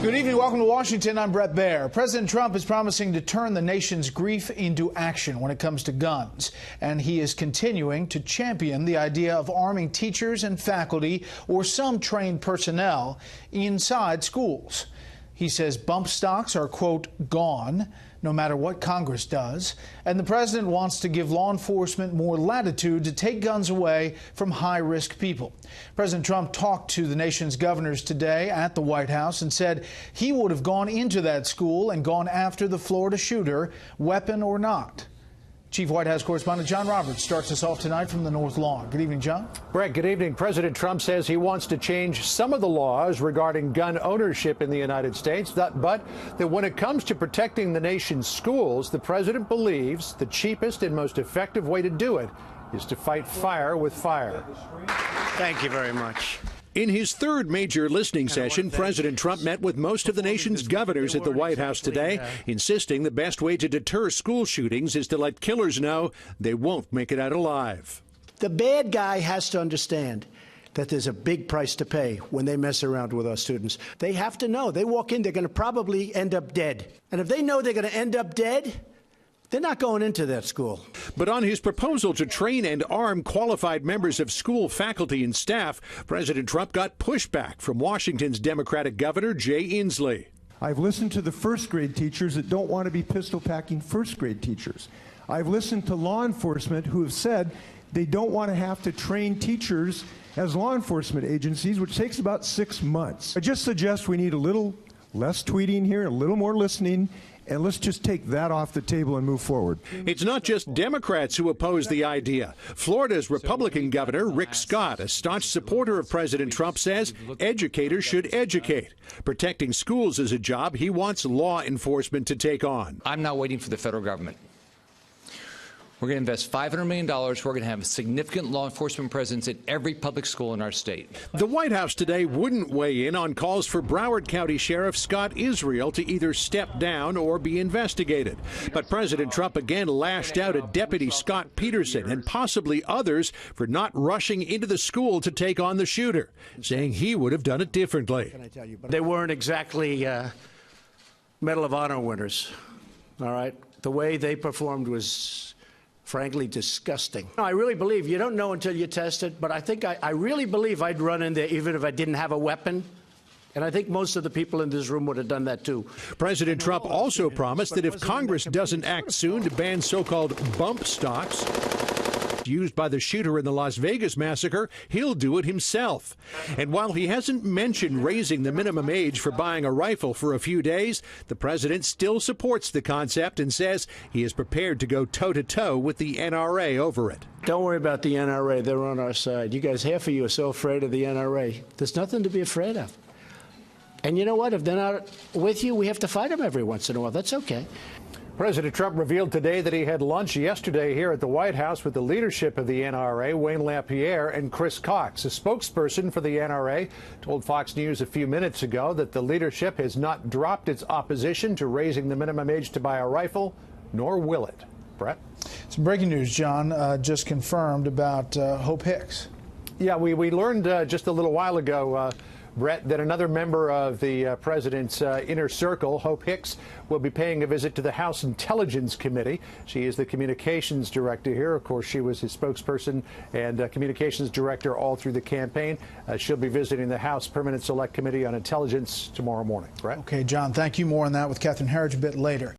Good evening. Welcome to Washington. I'm Brett Baer. President Trump is promising to turn the nation's grief into action when it comes to guns. And he is continuing to champion the idea of arming teachers and faculty or some trained personnel inside schools. He says bump stocks are, quote, gone, no matter what Congress does. And the president wants to give law enforcement more latitude to take guns away from high-risk people. President Trump talked to the nation's governors today at the White House and said he would have gone into that school and gone after the Florida shooter, weapon or not. Chief White House correspondent John Roberts starts us off tonight from the North Lawn. Good evening, John. Brett, good evening. President Trump says he wants to change some of the laws regarding gun ownership in the United States, but that when it comes to protecting the nation's schools, the president believes the cheapest and most effective way to do it is to fight fire with fire. Thank you very much. In his third major listening session, President Trump met with most of the nation's governors at the White House today, insisting the best way to deter school shootings is to let killers know they won't make it out alive. The bad guy has to understand that there's a big price to pay when they mess around with our students. They have to know. They walk in, they're going to probably end up dead. And if they know they're going to end up dead, they're not going into that school. But on his proposal to train and arm qualified members of school faculty and staff, President Trump got pushback from Washington's Democratic Governor Jay Inslee. I've listened to the first grade teachers that don't want to be pistol packing first grade teachers. I've listened to law enforcement who have said they don't want to have to train teachers as law enforcement agencies, which takes about 6 months. I just suggest we need a little less tweeting here, a little more listening, and let's just take that off the table and move forward. It's not just Democrats who oppose the idea. Florida's Republican Governor, Rick Scott, a staunch supporter of President Trump, says educators should educate. Protecting schools is a job he wants law enforcement to take on. I'm not waiting for the federal government. We're going to invest $500 million. We're going to have a significant law enforcement presence at every public school in our state. The White House today wouldn't weigh in on calls for Broward County Sheriff Scott Israel to either step down or be investigated. But President Trump again lashed out at Deputy Scott Peterson and possibly others for not rushing into the school to take on the shooter, saying he would have done it differently. They weren't exactly Medal of Honor winners, all right? The way they performed was frankly disgusting. I really believe, you don't know until you test it, but I really believe I'd run in there even if I didn't have a weapon. And I think most of the people in this room would have done that too. President Trump also promised that if Congress doesn't act soon to ban so-called bump stocks used by the shooter in the Las Vegas massacre, he'll do it himself. And while he hasn't mentioned raising the minimum age for buying a rifle for a few days, the president still supports the concept and says he is prepared to go toe-to-toe with the NRA over it. Don't worry about the NRA. They're on our side. You guys, half of you are so afraid of the NRA. There's nothing to be afraid of. And you know what? If they're not with you, we have to fight them every once in a while. That's okay. President Trump revealed today that he had lunch yesterday here at the White House with the leadership of the NRA, Wayne LaPierre and Chris Cox. A spokesperson for the NRA told Fox News a few minutes ago that the leadership has not dropped its opposition to raising the minimum age to buy a rifle, nor will it. Brett? Some breaking news, John, just confirmed about Hope Hicks. Yeah, we learned just a little while ago, Brett, that another member of the president's inner circle, Hope Hicks, will be paying a visit to the House Intelligence Committee. She is the communications director here. Of course, she was his spokesperson and communications director all through the campaign. She'll be visiting the House Permanent Select Committee on Intelligence tomorrow morning. Brett? Okay, John, thank you. More on that with Catherine Herridge a bit later.